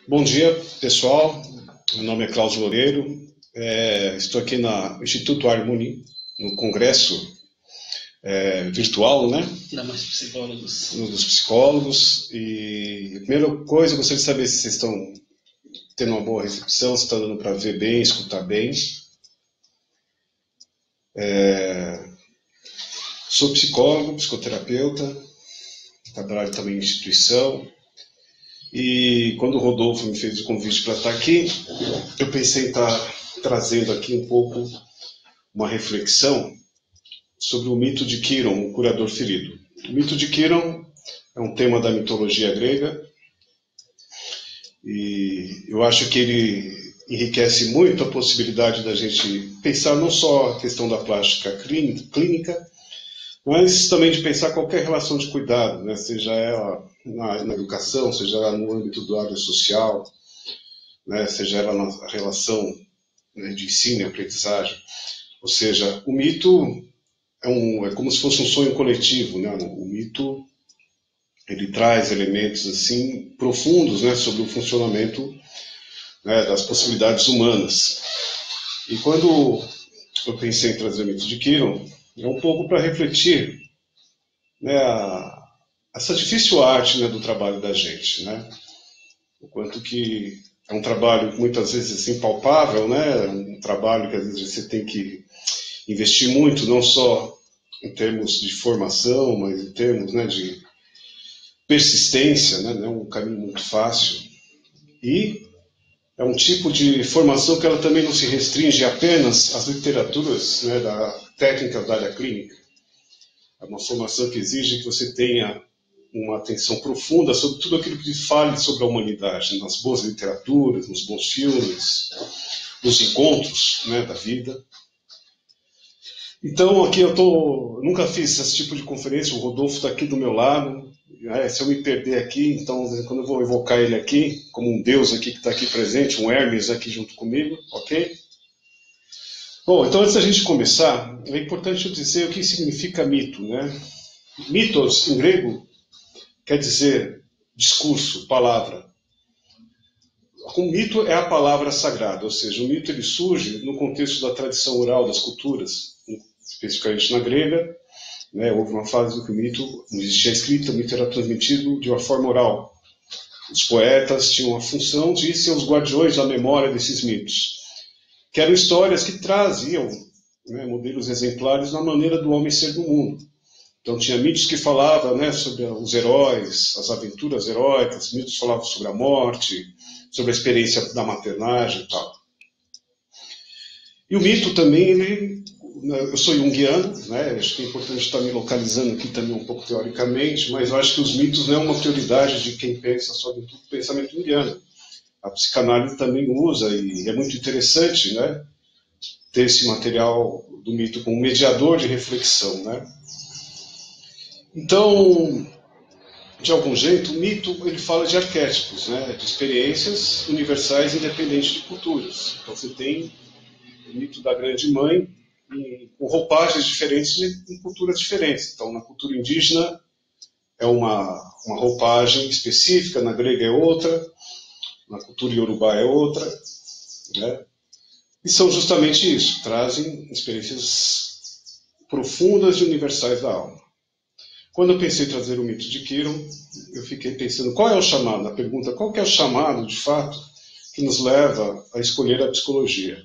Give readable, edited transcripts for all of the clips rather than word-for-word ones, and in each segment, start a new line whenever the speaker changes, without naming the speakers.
Bom dia, pessoal. Meu nome é Cláudio Loureiro. Estou aqui no Instituto Harmony, no congresso virtual, né?
Dá mais psicólogos.
Um dos psicólogos. E a primeira coisa, eu gostaria de saber se vocês estão tendo uma boa recepção, se está dando para ver bem, escutar bem. Sou psicólogo, psicoterapeuta, trabalho também em instituição. E quando o Rodolfo me fez o convite para estar aqui, eu pensei em estar trazendo aqui um pouco uma reflexão sobre o mito de Quiron, o curador ferido. O mito de Quiron é um tema da mitologia grega e eu acho que ele enriquece muito a possibilidade da gente pensar não só a questão da plástica clínica, mas também de pensar qualquer relação de cuidado, né? Seja ela na educação, seja ela no âmbito da área social, né? Seja ela na relação, né, de ensino e aprendizagem. Ou seja, o mito é como se fosse um sonho coletivo, né? O mito ele traz elementos assim profundos, né, sobre o funcionamento, né, das possibilidades humanas. E quando eu pensei em trazer o mito de Quiron, é um pouco para refletir, né, essa difícil arte, né, do trabalho da gente, né? O quanto que é um trabalho muitas vezes assim, impalpável, né? Um trabalho que às vezes você tem que investir muito, não só em termos de formação, mas em termos, né, de persistência, né? Não é um caminho muito fácil. E é um tipo de formação que ela também não se restringe apenas às literaturas, né, da técnica da área clínica. É uma formação que exige que você tenha uma atenção profunda sobre tudo aquilo que fale sobre a humanidade, nas boas literaturas, nos bons filmes, nos encontros, né, da vida. Então, aqui eu nunca fiz esse tipo de conferência, o Rodolfo está aqui do meu lado. Se eu me perder aqui, então, quando eu vou evocar ele aqui, como um deus aqui que está aqui presente, um Hermes aqui junto comigo, ok? Bom, então antes da gente começar, é importante eu dizer o que significa mito, né? Mitos, em grego, quer dizer discurso, palavra. O mito é a palavra sagrada, ou seja, o mito ele surge no contexto da tradição oral das culturas, especificamente na grega, né? Houve uma fase do que o mito não existia escrita, o mito era transmitido de uma forma oral. Os poetas tinham a função de ser os guardiões da memória desses mitos, que eram histórias que traziam, né, modelos exemplares na maneira do homem ser no mundo. Então tinha mitos que falavam, né, sobre os heróis, as aventuras heróicas, mitos falavam sobre a morte, sobre a experiência da maternagem e tal. E o mito também, eu sou junguiano, né, acho que é importante estar me localizando aqui também um pouco teoricamente, mas eu acho que os mitos não é uma prioridade de quem pensa sobre tudo pensamento junguiano. A psicanálise também usa e é muito interessante, né, ter esse material do mito como mediador de reflexão, né? Então, de algum jeito, o mito ele fala de arquétipos, né? De experiências universais independentes de culturas. Então você tem o mito da grande mãe com roupagens diferentes em culturas diferentes. Então na cultura indígena é uma roupagem específica, na grega é outra, na cultura iorubá é outra, né? E são justamente isso, trazem experiências profundas e universais da alma. Quando eu pensei em trazer o mito de Quiron, eu fiquei pensando qual é o chamado, na pergunta qual que é o chamado, de fato, que nos leva a escolher a psicologia.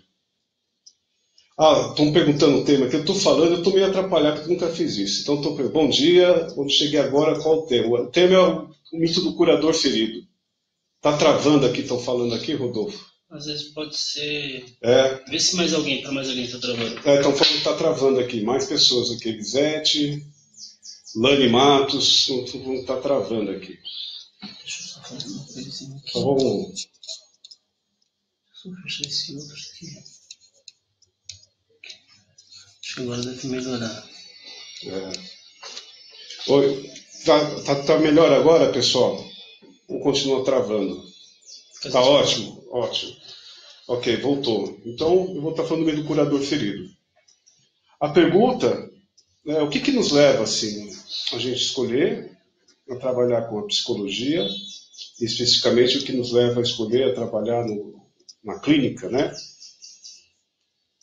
Estão perguntando o tema que eu estou falando, eu estou meio atrapalhado porque nunca fiz isso. Então, estou perguntando, bom dia, quando cheguei agora, qual o tema? O tema é o mito do curador ferido. Está travando aqui, estão falando aqui, Rodolfo?
Às vezes pode ser...
Vê
se mais alguém está travando.
Estão falando que está travando aqui, mais pessoas aqui, Elisete... Lani Matos, não está travando aqui.
Deixa eu só fazer uma coisinha aqui.
Então vamos.
Deixa eu fechar esse outro aqui. Acho que agora deve melhorar.
Oi, tá melhor agora, pessoal? Ou continua travando? Tá ótimo, ótimo. Ok, voltou. Então eu vou estar falando meio do curador ferido. A pergunta é o que nos leva assim a gente escolher a trabalhar com a psicologia especificamente o que nos leva a escolher a trabalhar na clínica, né?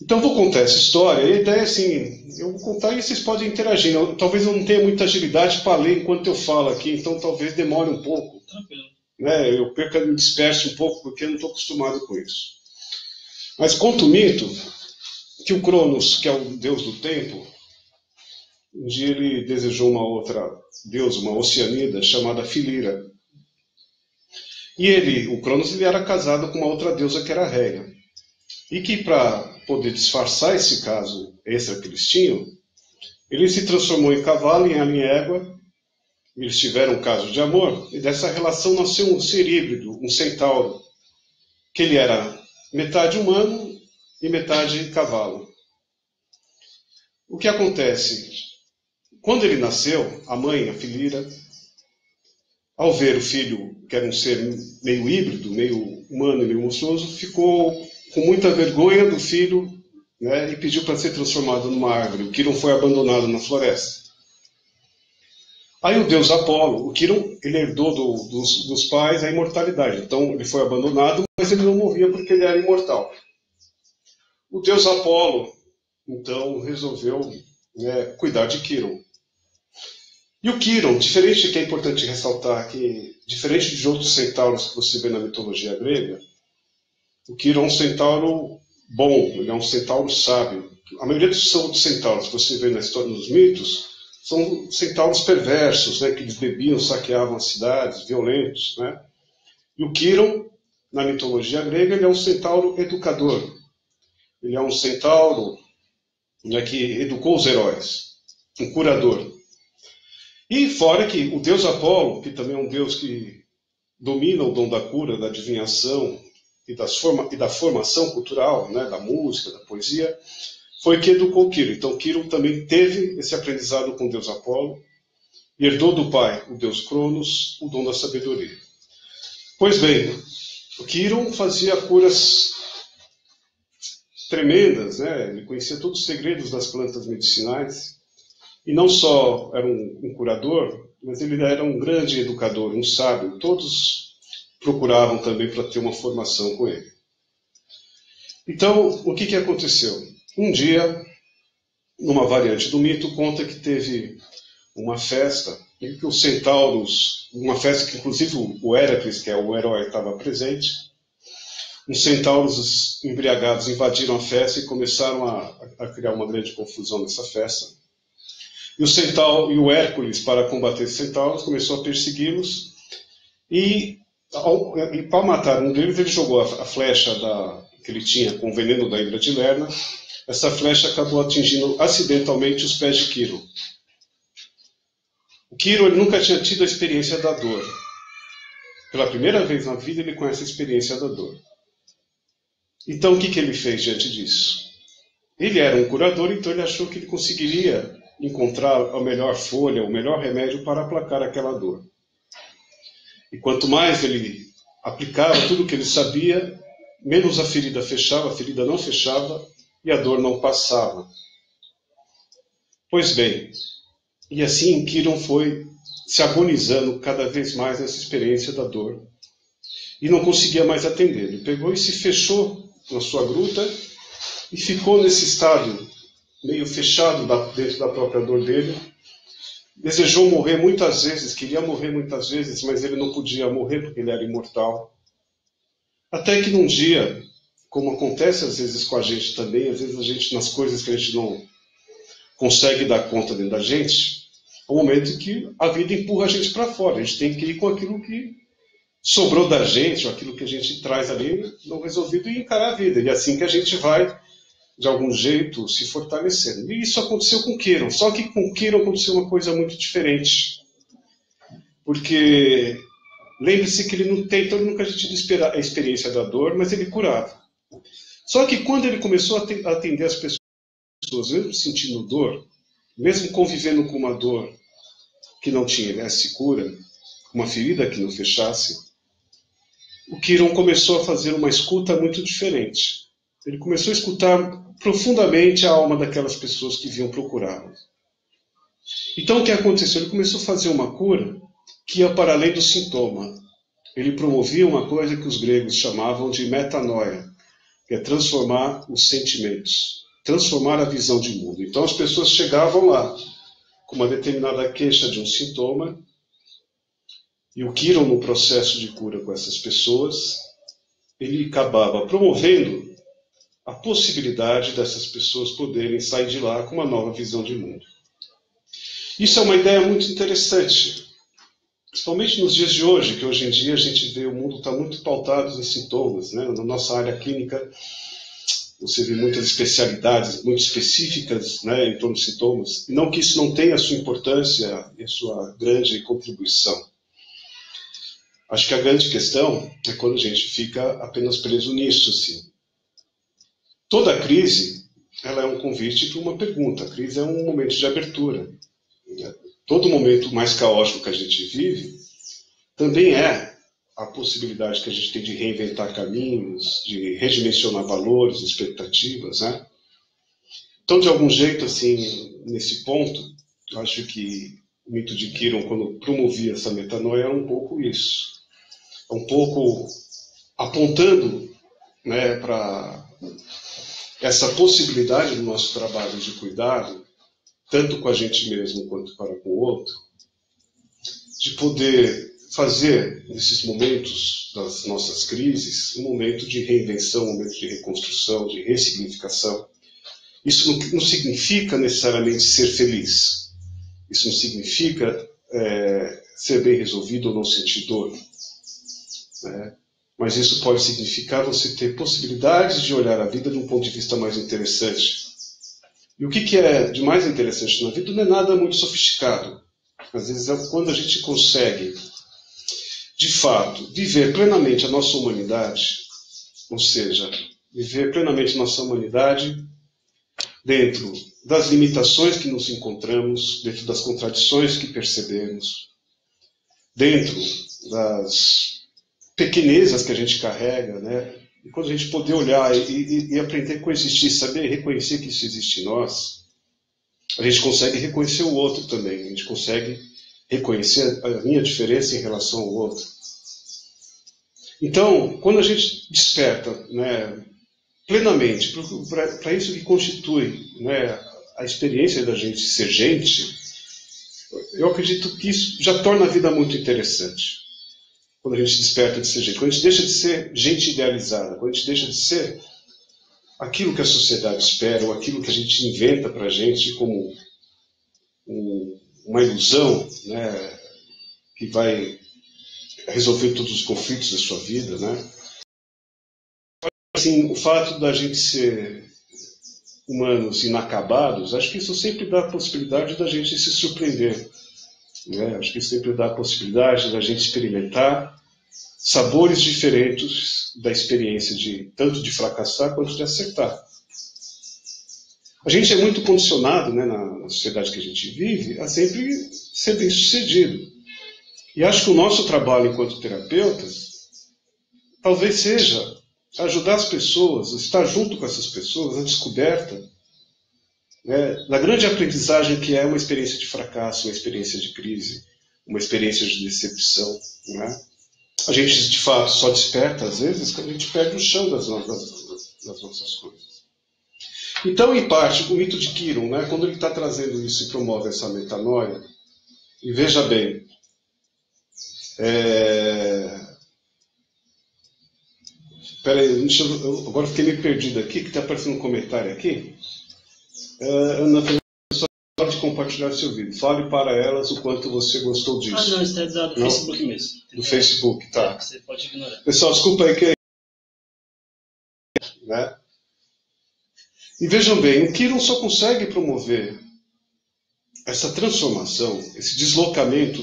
Então, eu vou contar essa história, e a ideia é assim, eu vou contar e vocês podem interagir. Talvez eu não tenha muita agilidade para ler enquanto eu falo aqui, então talvez demore um pouco. Né? Eu me disperso um pouco, porque eu não estou acostumado com isso. Mas conta o mito que o Cronos, que é o deus do tempo, um dia ele desejou uma outra deusa, uma oceanida, chamada Filira. E o Cronos, ele era casado com uma outra deusa que era Réia. E que, para poder disfarçar esse caso extra que eles tinham, ele se transformou em cavalo, em égua. Eles tiveram um caso de amor, e dessa relação nasceu um ser híbrido, um centauro, que ele era metade humano e metade cavalo. O que acontece? Quando ele nasceu, a mãe, a Filira, ao ver o filho, que era um ser meio híbrido, meio humano e meio monstruoso, ficou com muita vergonha do filho, né, e pediu para ser transformado numa árvore. O Quirón foi abandonado na floresta. Aí o deus Apolo, o Quirón, ele herdou dos pais a imortalidade. Então ele foi abandonado, mas ele não morria porque ele era imortal. O deus Apolo, então, resolveu, né, cuidar de Quirón. E o Quirón, diferente, que é importante ressaltar que, diferente de outros centauros que você vê na mitologia grega, o Quirón é um centauro bom, ele é um centauro sábio. A maioria dos centauros que você vê na história, nos mitos, são centauros perversos, né, que eles bebiam, saqueavam as cidades, violentos. Né? E o Quirón, na mitologia grega, ele é um centauro educador. Ele é um centauro, né, que educou os heróis, um curador. E fora que o deus Apolo, que também é um deus que domina o dom da cura, da adivinhação e da formação cultural, né, da música, da poesia, foi que educou Quirón. Então Quirón também teve esse aprendizado com o deus Apolo e herdou do pai, o deus Cronos, o dom da sabedoria. Pois bem, o Quirón fazia curas tremendas, né? Ele conhecia todos os segredos das plantas medicinais. E não só era um curador, mas ele era um grande educador, um sábio. Todos procuravam também para ter uma formação com ele. Então, o que aconteceu? Um dia, numa variante do mito, conta que teve uma festa em que os centauros, uma festa que inclusive o Héracles, que é o herói, estava presente. Os centauros embriagados invadiram a festa e começaram a criar uma grande confusão nessa festa. E o Hércules, para combater os centauros, começou a persegui-los. E para matar um deles, ele jogou a flecha que ele tinha com o veneno da Hidra de Lerna. Essa flecha acabou atingindo acidentalmente os pés de Quirón. O Quirón, ele nunca tinha tido a experiência da dor. Pela primeira vez na vida, ele conhece a experiência da dor. Então, o que ele fez diante disso? Ele era um curador, então ele achou que ele conseguiria encontrar a melhor folha, o melhor remédio para aplacar aquela dor. E quanto mais ele aplicava tudo o que ele sabia, menos a ferida fechava, a ferida não fechava e a dor não passava. Pois bem, e assim Quirón foi se agonizando cada vez mais nessa experiência da dor e não conseguia mais atender. Ele pegou e se fechou na sua gruta e ficou nesse estado meio fechado dentro da própria dor dele. Desejou morrer muitas vezes, queria morrer muitas vezes, mas ele não podia morrer porque ele era imortal. Até que num dia, como acontece às vezes com a gente também, às vezes a gente, nas coisas que a gente não consegue dar conta dentro da gente, é um momento em que a vida empurra a gente para fora. A gente tem que ir com aquilo que sobrou da gente, ou aquilo que a gente traz ali não resolvido e encarar a vida. E é assim que a gente vai, de algum jeito, se fortalecendo. E isso aconteceu com Quirón. Só que com Quirón aconteceu uma coisa muito diferente. Porque lembre-se que ele não tem, então ele nunca tinha tido a experiência da dor, mas ele curava. Só que quando ele começou a atender as pessoas, mesmo sentindo dor, mesmo convivendo com uma dor que não tivesse cura, uma ferida que não fechasse, o Quirón começou a fazer uma escuta muito diferente. Ele começou a escutar profundamente a alma daquelas pessoas que vinham procurá-lo. Então o que aconteceu? Ele começou a fazer uma cura que ia para além do sintoma. ele promovia uma coisa que os gregos chamavam de metanoia, que é transformar os sentimentos, transformar a visão de mundo. Então as pessoas chegavam lá com uma determinada queixa de um sintoma, e o Kiron, no processo de cura com essas pessoas, ele acabava promovendo a possibilidade dessas pessoas poderem sair de lá com uma nova visão de mundo. Isso é uma ideia muito interessante, principalmente nos dias de hoje, que hoje em dia a gente vê o mundo está muito pautado em sintomas, né? Na nossa área clínica, você vê muitas especialidades muito específicas, né, em torno de sintomas. Não que isso não tenha a sua importância e a sua grande contribuição. Acho que a grande questão é quando a gente fica apenas preso nisso, assim. Toda crise, ela é um convite para uma pergunta. A crise é um momento de abertura. Todo momento mais caótico que a gente vive também é a possibilidade que a gente tem de reinventar caminhos, de redimensionar valores, expectativas, né? Então, de algum jeito, assim, nesse ponto, eu acho que o mito de Kiron, quando promovia essa metanoia, era um pouco isso. Um pouco apontando, né, para essa possibilidade do nosso trabalho de cuidado, tanto com a gente mesmo quanto para com o outro, de poder fazer, nesses momentos das nossas crises, um momento de reinvenção, um momento de reconstrução, de ressignificação. Isso não significa necessariamente ser feliz. Isso não significa ser bem resolvido ou não sentir dor. Né? Mas isso pode significar você ter possibilidades de olhar a vida de um ponto de vista mais interessante. E o que é de mais interessante na vida não é nada muito sofisticado. Às vezes é quando a gente consegue, de fato, viver plenamente a nossa humanidade, ou seja, viver plenamente a nossa humanidade dentro das limitações que nos encontramos, dentro das contradições que percebemos, dentro das pequenezas que a gente carrega, né? E quando a gente poder olhar e aprender a coexistir, saber reconhecer que isso existe em nós, a gente consegue reconhecer o outro também, a gente consegue reconhecer a minha diferença em relação ao outro. Então, quando a gente desperta, né, plenamente para isso que constitui, né, a experiência da gente ser gente, eu acredito que isso já torna a vida muito interessante. Quando a gente desperta de ser gente, quando a gente deixa de ser gente idealizada, quando a gente deixa de ser aquilo que a sociedade espera, ou aquilo que a gente inventa para a gente como uma ilusão, né, que vai resolver todos os conflitos da sua vida, né? Assim, o fato da gente ser humanos inacabados, acho que isso sempre dá a possibilidade da gente se surpreender, né? Acho que isso sempre dá a possibilidade da gente experimentar sabores diferentes da experiência de tanto de fracassar quanto de acertar. A gente é muito condicionado, né, na sociedade que a gente vive a sempre ser bem-sucedido. E acho que o nosso trabalho enquanto terapeutas talvez seja ajudar as pessoas, estar junto com essas pessoas na descoberta, né, da grande aprendizagem que é uma experiência de fracasso, uma experiência de crise, uma experiência de decepção, né? A gente, de fato, só desperta, às vezes, quando a gente perde o chão das nossas coisas. Então, em parte, o mito de Kiron, né, quando ele está trazendo isso e promove essa metanoia, e veja bem, peraí, agora fiquei meio perdido aqui, que está aparecendo um comentário aqui. Ana, hora de compartilhar seu vídeo. Fale para elas o quanto você gostou disso.
Ah, não, isso é do Facebook mesmo.
Do Facebook, tá.
Você pode ignorar.
Pessoal, desculpa aí que... Né? E vejam bem, o Kiron só consegue promover essa transformação, esse deslocamento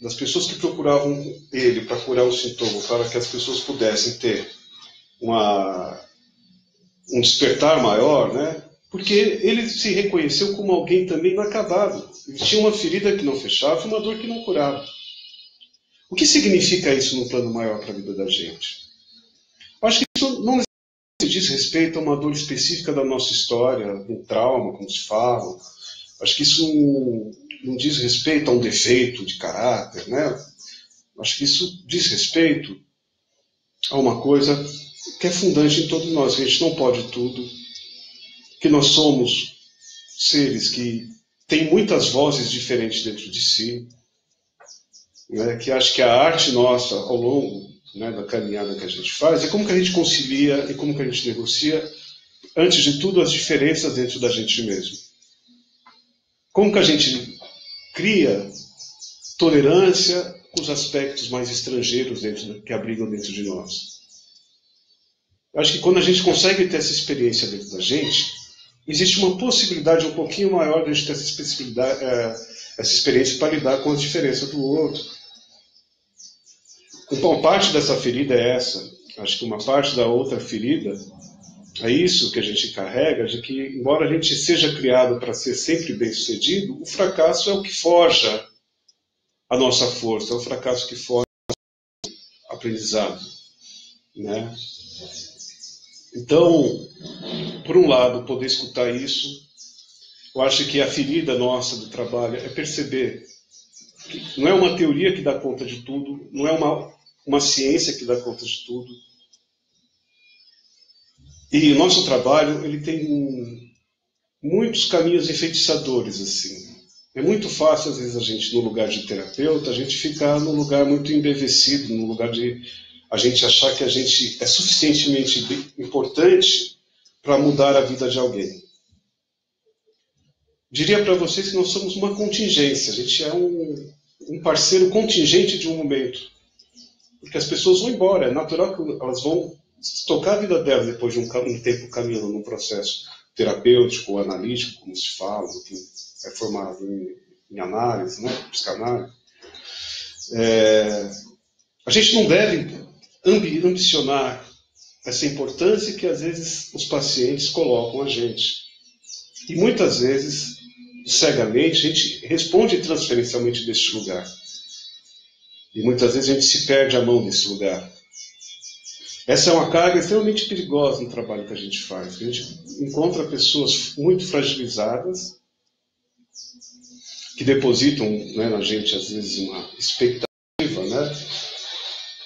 das pessoas que procuravam ele para curar um sintoma, para que as pessoas pudessem ter um despertar maior, né? Porque ele se reconheceu como alguém também inacabado. Ele tinha uma ferida que não fechava e uma dor que não curava. O que significa isso no plano maior para a vida da gente? Eu acho que isso não diz respeito a uma dor específica da nossa história, um trauma, como se fala. Acho que isso não diz respeito a um defeito de caráter, né? Acho que isso diz respeito a uma coisa que é fundante em todos nós, que a gente não pode tudo, que nós somos seres que têm muitas vozes diferentes dentro de si, né, que acho que a arte nossa, ao longo, né, da caminhada que a gente faz, é como que a gente concilia e como que a gente negocia, antes de tudo, as diferenças dentro da gente mesmo. Como que a gente cria tolerância com os aspectos mais estrangeiros que abrigam dentro de nós. Eu acho que quando a gente consegue ter essa experiência dentro da gente, existe uma possibilidade um pouquinho maior de a gente ter essa experiência para lidar com as diferenças do outro. Então, parte dessa ferida é essa. Acho que uma parte da outra ferida é isso que a gente carrega, de que, embora a gente seja criado para ser sempre bem-sucedido, o fracasso é o que forja a nossa força, é o fracasso que forja o aprendizado, né? Então, por um lado, poder escutar isso, eu acho que a ferida nossa do trabalho é perceber que não é uma teoria que dá conta de tudo, não é uma ciência que dá conta de tudo. E o nosso trabalho, ele tem muitos caminhos enfeitiçadores, assim. É muito fácil, às vezes, a gente, no lugar de terapeuta, a gente ficar num lugar muito embevecido, num lugar de a gente achar que a gente é suficientemente importante para mudar a vida de alguém. Diria para vocês que nós somos uma contingência, a gente é um parceiro contingente de um momento. Porque as pessoas vão embora, é natural que elas vão tocar a vida delas depois de um tempo caminhando num processo terapêutico ou analítico, como se fala, que é formado em análise, né, psicanálise. A gente não deve ambicionar essa importância que às vezes os pacientes colocam a gente. E muitas vezes, cegamente, a gente responde transferencialmente deste lugar. E muitas vezes a gente se perde a mão desse lugar. Essa é uma carga extremamente perigosa no trabalho que a gente faz. A gente encontra pessoas muito fragilizadas, que depositam, né, na gente, às vezes, uma expectativa, né,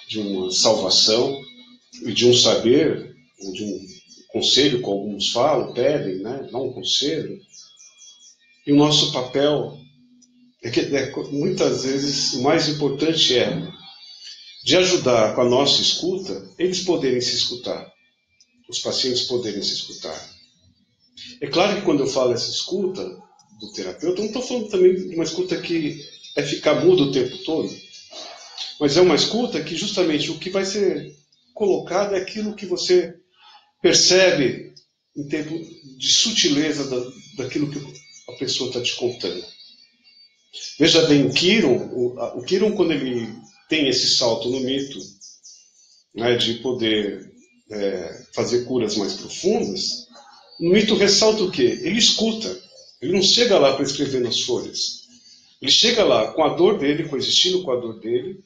de uma salvação e de um saber, ou de um conselho, como alguns falam, pedem, né, não um conselho. E o nosso papel é que muitas vezes o mais importante é de ajudar com a nossa escuta, eles poderem se escutar, os pacientes poderem se escutar. É claro que quando eu falo essa escuta do terapeuta, eu não estou falando também de uma escuta que é ficar mudo o tempo todo, mas é uma escuta que justamente o que vai ser colocado é aquilo que você percebe em tempo de sutileza daquilo que a pessoa está te contando. Veja bem, o Kiron, quando ele tem esse salto no mito, né, de poder fazer curas mais profundas, no mito ressalta o quê? Ele escuta. Ele não chega lá para escrever nas folhas. Ele chega lá com a dor dele, coexistindo com a dor dele,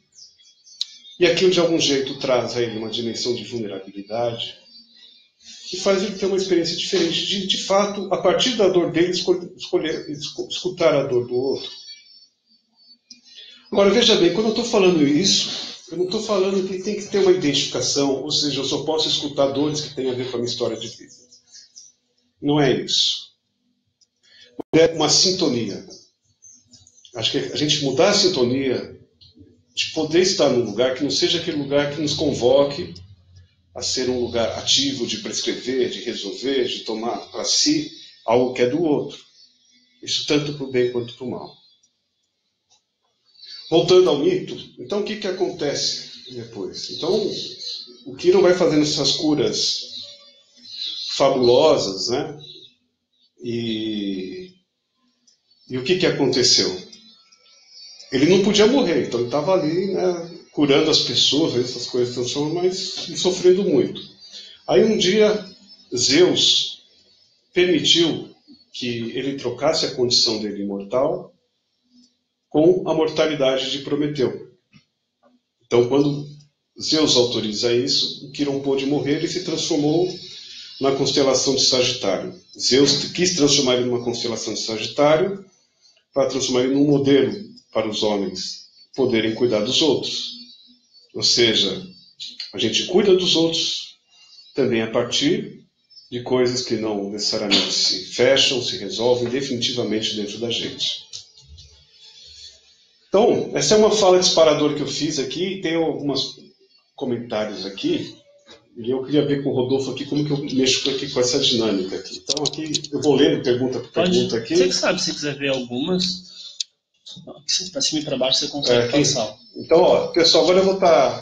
e aquilo de algum jeito traz a ele uma dimensão de vulnerabilidade que faz ele ter uma experiência diferente, de fato, a partir da dor dele, escutar a dor do outro. Agora, veja bem, quando eu estou falando isso, eu não estou falando que tem que ter uma identificação, ou seja, eu só posso escutar dores que têm a ver com a minha história de vida. Não é isso. É uma sintonia. Acho que a gente mudar a sintonia, de poder estar num lugar que não seja aquele lugar que nos convoque a ser um lugar ativo de prescrever, de resolver, de tomar para si algo que é do outro. Isso tanto para o bem quanto para o mal. Voltando ao mito, então o que acontece depois? Então, o Kiron vai fazendo essas curas fabulosas, né? E o que aconteceu? Ele não podia morrer, então ele estava ali, né, curando as pessoas, essas coisas mas sofrendo muito. Aí um dia, Zeus permitiu que ele trocasse a condição dele imortal com a mortalidade de Prometeu. Então, quando Zeus autoriza isso, o Kiron pôde morrer e se transformou na constelação de Sagitário. Zeus quis transformar ele numa constelação de Sagitário para transformar ele num modelo para os homens, poderem cuidar dos outros. Ou seja, a gente cuida dos outros também a partir de coisas que não necessariamente se fecham, se resolvem definitivamente dentro da gente. Então, essa é uma fala disparadora que eu fiz aqui, tem alguns comentários aqui, e eu queria ver com o Rodolfo aqui como que eu mexo aqui com essa dinâmica aqui. Então, aqui eu vou lendo pergunta por pergunta aqui.
Você que sabe, se quiser ver algumas, para cima e para baixo você consegue passar.
Então, ó, pessoal, agora eu vou estar...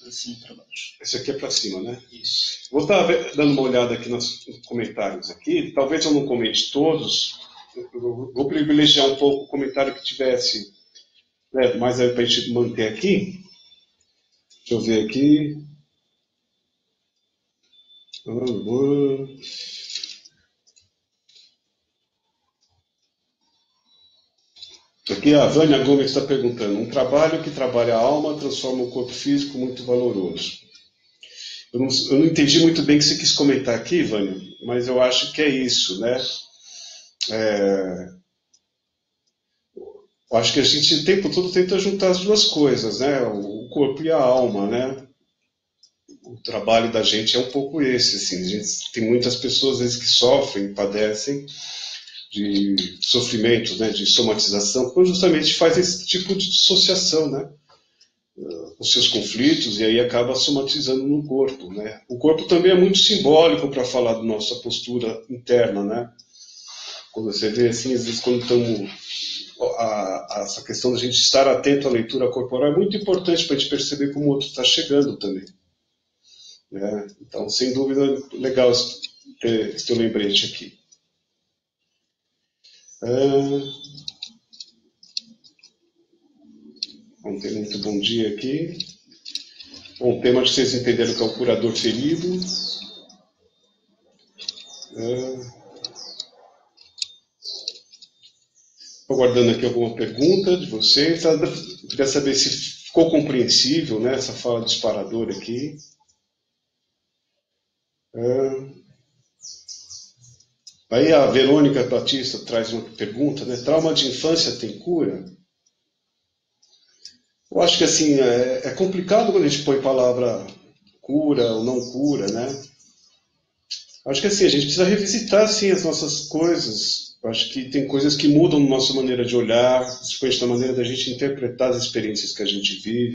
Para cima e para baixo.
Esse aqui é para cima, né?
Isso.
Vou estar dando uma olhada aqui nos comentários aqui. Talvez eu não comente todos. Eu vou privilegiar um pouco o comentário que tivesse, né, mais para a gente manter aqui. Deixa eu ver aqui. Aqui a Vânia Gomes está perguntando: um trabalho que trabalha a alma transforma o corpo físico muito valoroso. Eu não entendi muito bem o que você quis comentar aqui, Vânia, mas eu acho que é isso, né? Eu acho que a gente o tempo todo tenta juntar as duas coisas, né? O corpo e a alma, né? O trabalho da gente é um pouco esse, assim. A gente tem muitas pessoas, às vezes, que sofrem, padecem de sofrimentos, né? De somatização, quando justamente faz esse tipo de dissociação, né? Os seus conflitos, e aí acaba somatizando no corpo, né? O corpo também é muito simbólico para falar da nossa postura interna, né? Quando você vê assim, às vezes quando estamos... essa questão da gente estar atento à leitura corporal é muito importante para a gente perceber como o outro está chegando também, né? Então, sem dúvida, legal ter esse teu lembrete aqui. Vamos ter muito bom dia aqui. Bom, o tema que vocês entenderam que é o curador ferido. Estou aguardando aqui alguma pergunta de vocês. Eu queria saber se ficou compreensível, né, essa fala disparadora aqui. Aí a Verônica Batista traz uma pergunta, né? Trauma de infância tem cura? Eu acho que assim, é complicado quando a gente põe palavra cura ou não cura, né? Eu acho que assim, a gente precisa revisitar assim, as nossas coisas. Eu acho que tem coisas que mudam na nossa maneira de olhar, principalmente na maneira da gente interpretar as experiências que a gente vive,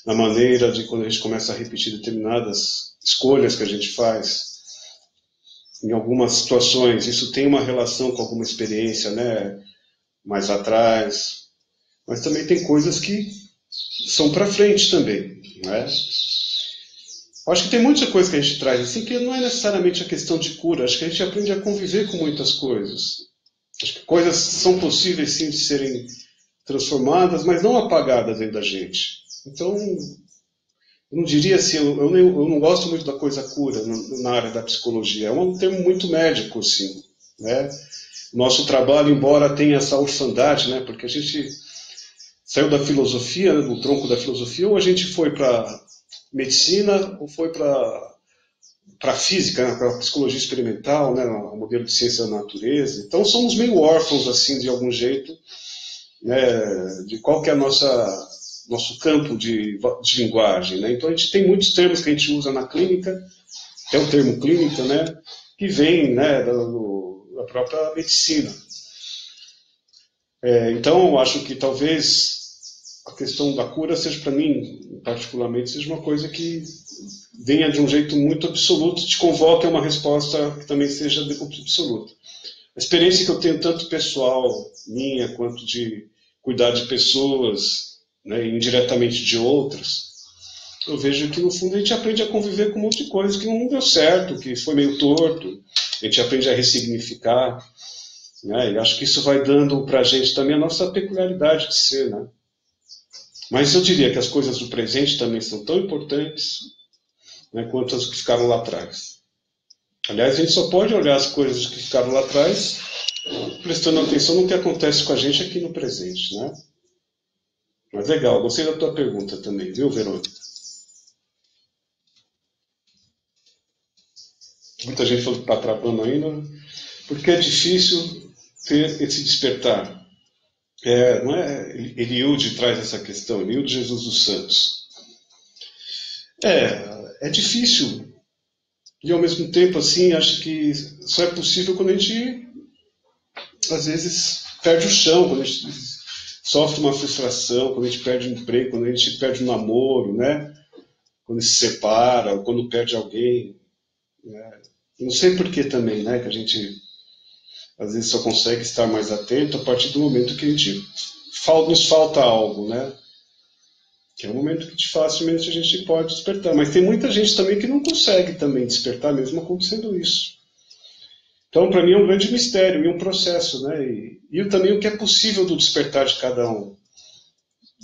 na maneira de quando a gente começa a repetir determinadas escolhas que a gente faz. Em algumas situações, isso tem uma relação com alguma experiência, né, mais atrás, mas também tem coisas que são para frente também, né? Acho que tem muita coisa que a gente traz assim que não é necessariamente a questão de cura. Acho que a gente aprende a conviver com muitas coisas. Acho que coisas são possíveis sim de serem transformadas, mas não apagadas dentro da gente. Então, eu não diria assim, eu não gosto muito da coisa cura na área da psicologia. É um termo muito médico, assim, né? Nosso trabalho, embora tenha essa orfandade, né? Porque a gente saiu da filosofia, né, do tronco da filosofia, ou a gente foi para medicina, ou foi para a física, né, para a psicologia experimental, né, o modelo de ciência da natureza. Então somos meio órfãos, assim, de algum jeito, né, de qual que é nosso campo de linguagem, né? Então a gente tem muitos termos que a gente usa na clínica, é o termo clínica, né, que vem, né, da própria medicina. Então eu acho que talvez a questão da cura seja, para mim, particularmente, seja uma coisa que venha de um jeito muito absoluto, te convoque a uma resposta que também seja absoluta. A experiência que eu tenho, tanto pessoal, minha, quanto de cuidar de pessoas, né, indiretamente de outras, eu vejo que, no fundo, a gente aprende a conviver com um monte de coisas que não deu certo, que foi meio torto, a gente aprende a ressignificar, né, e acho que isso vai dando para a gente também a nossa peculiaridade de ser, né? Mas eu diria que as coisas do presente também são tão importantes, né, quanto as que ficaram lá atrás. Aliás, a gente só pode olhar as coisas que ficaram lá atrás prestando atenção no que acontece com a gente aqui no presente, né? Mas legal, gostei da tua pergunta também, viu, Verônica? Muita gente falou que está travando ainda, porque é difícil ter esse despertar. Não é Eliúde traz essa questão, Eliúde Jesus dos Santos. É difícil. E ao mesmo tempo, assim, acho que só é possível quando a gente, às vezes, perde o chão, quando a gente sofre uma frustração, quando a gente perde um emprego, quando a gente perde um namoro, né? Quando se separa, ou quando perde alguém. Né? Não sei por que também, né? Que a gente, às vezes, só consegue estar mais atento a partir do momento que a gente nos falta algo, né? Que é um momento que facilmente a gente pode despertar. Mas tem muita gente também que não consegue também despertar, mesmo acontecendo isso. Então, para mim, é um grande mistério e um processo, né? E também o que é possível do despertar de cada um.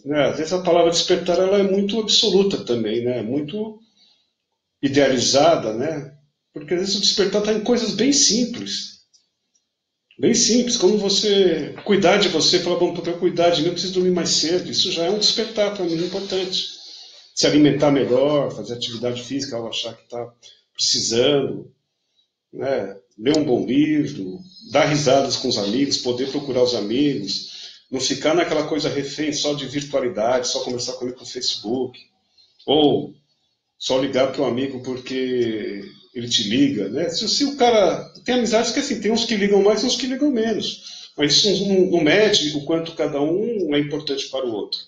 Né? Às vezes a palavra despertar ela é muito absoluta também, né? Muito idealizada, né? Porque às vezes o despertar está em coisas bem simples. Bem simples, como você cuidar de você, falar, bom, para eu cuidar de mim, eu preciso dormir mais cedo. Isso já é um despertar para mim importante. Se alimentar melhor, fazer atividade física ao achar que está precisando, né? Ler um bom livro, dar risadas com os amigos, poder procurar os amigos, não ficar naquela coisa refém só de virtualidade, só conversar comigo no Facebook, ou só ligar para um amigo porque ele te liga, né? Se o cara tem amizades que assim, tem uns que ligam mais e uns que ligam menos, mas isso não mede o quanto cada um é importante para o outro.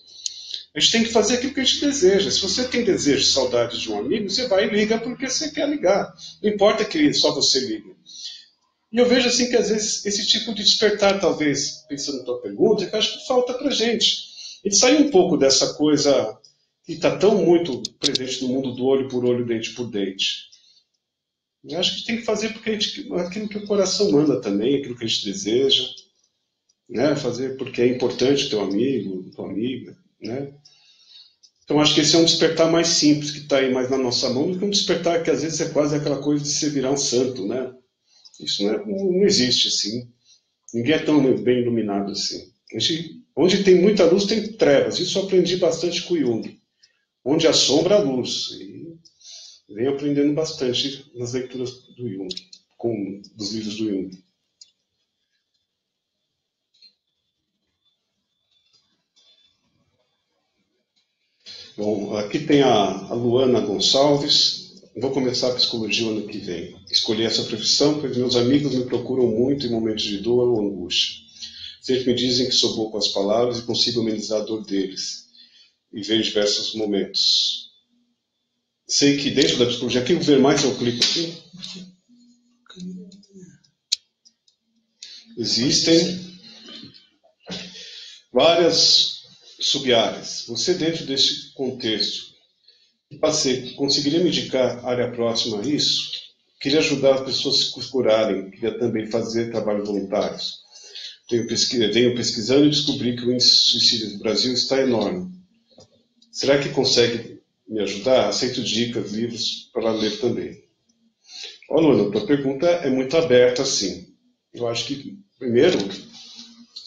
A gente tem que fazer aquilo que a gente deseja. Se você tem desejo, saudade de um amigo, você vai e liga porque você quer ligar. Não importa que só você ligue. E eu vejo assim que às vezes esse tipo de despertar, talvez, pensando na tua pergunta, que eu acho que falta pra gente. A gente sair um pouco dessa coisa que está tão muito presente no mundo do olho por olho, dente por dente. Eu acho que a gente tem que fazer porque aquilo que o coração manda também, aquilo que a gente deseja, né? Fazer porque é importante o teu amigo, tua amiga, né? Então acho que esse é um despertar mais simples, que está aí mais na nossa mão, do que um despertar que às vezes é quase aquela coisa de se virar um santo, né? Isso não existe assim. Ninguém é tão bem iluminado assim. Onde tem muita luz, tem trevas. Isso eu aprendi bastante com o Jung. Onde há sombra, há luz. E venho aprendendo bastante nas leituras do Jung, dos livros do Jung. Bom, aqui tem a Luana Gonçalves. Vou começar a psicologia o ano que vem. Escolhi essa profissão pois meus amigos me procuram muito em momentos de dor ou angústia. Sempre me dizem que sou boa com as palavras e consigo amenizar a dor deles. E vejo diversos momentos. Sei que dentro da psicologia, aqui eu ver mais, eu clico aqui. Existem várias sub-áreas. Você, dentro desse contexto, conseguiria me indicar a área próxima a isso? Queria ajudar as pessoas a se curarem, queria também fazer trabalhos voluntários. Venho pesquisando e descobri que o índice de suicídio no Brasil está enorme. Será que consegue me ajudar? Aceito dicas, livros para ler também. Ó, Luana, a tua pergunta é muito aberta, assim. Eu acho que, primeiro,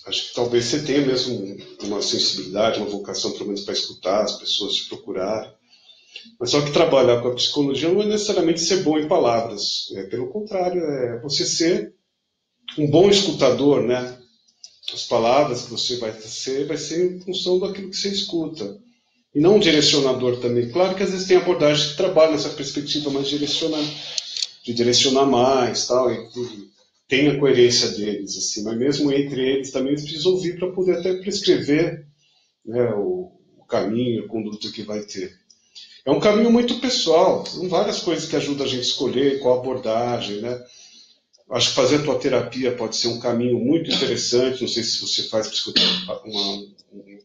acho que talvez você tenha mesmo uma sensibilidade, uma vocação, pelo menos, para escutar as pessoas te procurar. Mas só que trabalhar com a psicologia não é necessariamente ser bom em palavras. Pelo contrário, é você ser um bom escutador, né? As palavras que você vai ser em função daquilo que você escuta. E não um direcionador também. Claro que às vezes tem abordagens que trabalham nessa perspectiva mais de direcionar mais, tal, e tem a coerência deles, assim, mas mesmo entre eles também eles precisam ouvir para poder até prescrever, né, o caminho, a conduta que vai ter. É um caminho muito pessoal, são várias coisas que ajudam a gente a escolher qual abordagem, né? Acho que fazer a tua terapia pode ser um caminho muito interessante, não sei se você faz um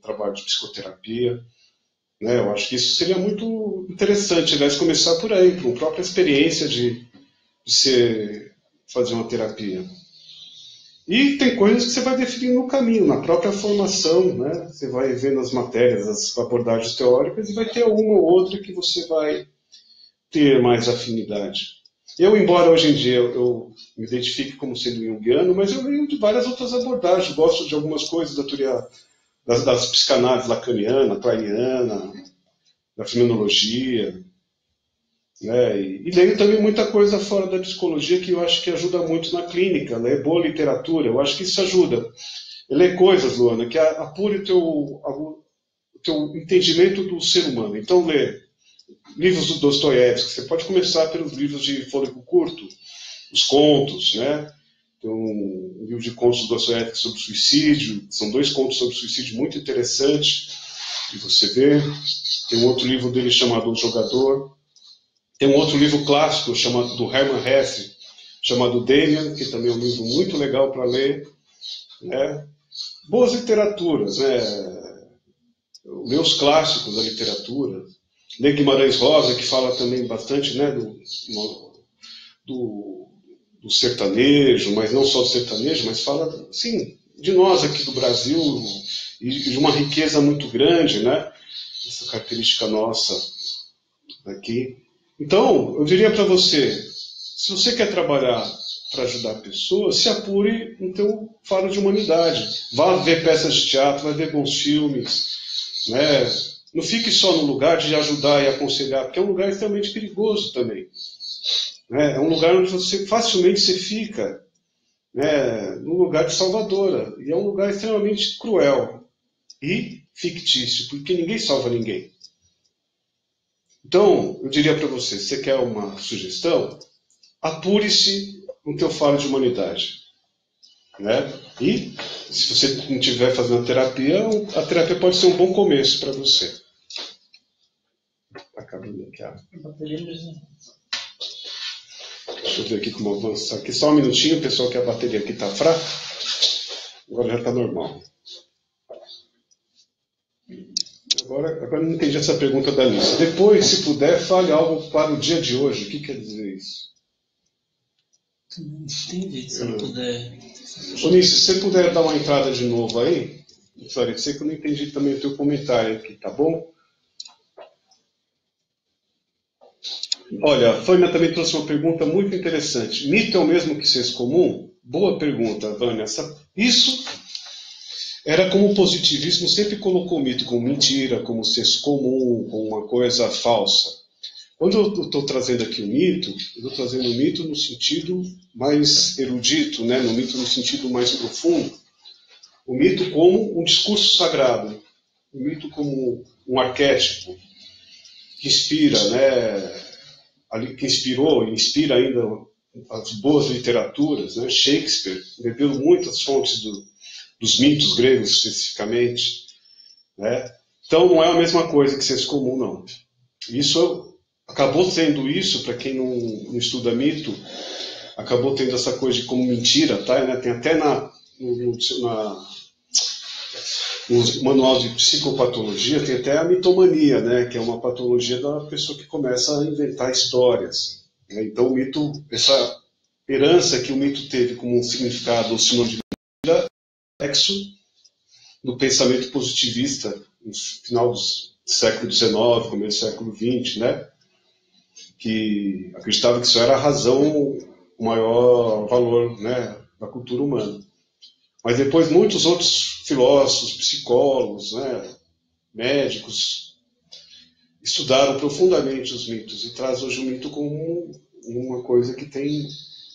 trabalho de psicoterapia, né? Eu acho que isso seria muito interessante, aliás, começar por aí, por uma própria experiência de fazer uma terapia. E tem coisas que você vai definindo no caminho, na própria formação, né? Você vai vendo as matérias, as abordagens teóricas, e vai ter uma ou outra que você vai ter mais afinidade. Eu, embora hoje em dia eu me identifique como sendo junguiano, mas eu venho de várias outras abordagens. Gosto de algumas coisas da teoria das psicanálises lacaniana, kleiniana, da fenomenologia, né? E leio também muita coisa fora da psicologia que eu acho que ajuda muito na clínica, ler boa literatura, eu acho que isso ajuda. ler coisas, Luana, que apure o teu entendimento do ser humano. Então, lê livros do Dostoiévski. Você pode começar pelos livros de fôlego curto, os contos, né? Tem um livro de contos do Dostoiévski sobre suicídio. São 2 contos sobre suicídio muito interessantes de você ver. Tem um outro livro dele chamado O Jogador. Tem um outro livro clássico chamado do Hermann Hesse, chamado Demian, que também é um livro muito legal para ler, né? Boas literaturas, né? Ler os clássicos da literatura. Ler Guimarães Rosa, que fala também bastante, né, do sertanejo, mas não só do sertanejo, mas fala, sim, de nós aqui do Brasil e de uma riqueza muito grande, né? Essa característica nossa aqui. Então, eu diria para você, se você quer trabalhar para ajudar pessoas, se apure no teu faro de humanidade. Vá ver peças de teatro, vá ver bons filmes, né? Não fique só no lugar de ajudar e aconselhar, porque é um lugar extremamente perigoso também. Né? É um lugar onde você facilmente se fica, né, no lugar de salvadora. E é um lugar extremamente cruel e fictício, porque ninguém salva ninguém. Então, eu diria para você, se você quer uma sugestão, apure-se no teu faro de humanidade. Né? E, se você não estiver fazendo a terapia pode ser um bom começo para você. Acabando aqui. Deixa eu ver aqui como avançar. Aqui só um minutinho, pessoal, que a bateria aqui está fraca. Agora já está normal. Agora eu não entendi essa pergunta da Alice. Depois, se puder, fale algo para o dia de hoje. O que quer dizer isso?
Não entendi, se não puder.
Onísio, se você puder dar uma entrada de novo aí, esclarecer que eu não entendi também o teu comentário aqui, tá bom? Olha, a Vânia também trouxe uma pergunta muito interessante. Mito é o mesmo que senso comum? Boa pergunta, Vânia. Isso era como o positivismo sempre colocou o mito como mentira, como senso comum, como uma coisa falsa. Quando eu estou trazendo aqui o mito, eu estou trazendo o mito no sentido mais erudito, né? No mito no sentido mais profundo. O mito como um discurso sagrado. O mito como um arquétipo que inspira, né? Que inspirou e inspira ainda as boas literaturas, né? Shakespeare bebeu muitas fontes dos mitos gregos especificamente, né? Então não é a mesma coisa que senso comum, não. Isso acabou sendo isso, para quem não estuda mito, acabou tendo essa coisa de como mentira, tá? Né? Tem até no manual de psicopatologia, tem até a mitomania, né? Que é uma patologia da pessoa que começa a inventar histórias. Né? Então o mito, essa herança que o mito teve como um significado ou sinônimo de mentira, é reflexo do pensamento positivista no final do século XIX, começo do século XX, né? Que acreditava que isso era a razão, o maior valor, né, da cultura humana. Mas depois muitos outros filósofos, psicólogos, né, médicos, estudaram profundamente os mitos e traz hoje o mito como uma coisa que tem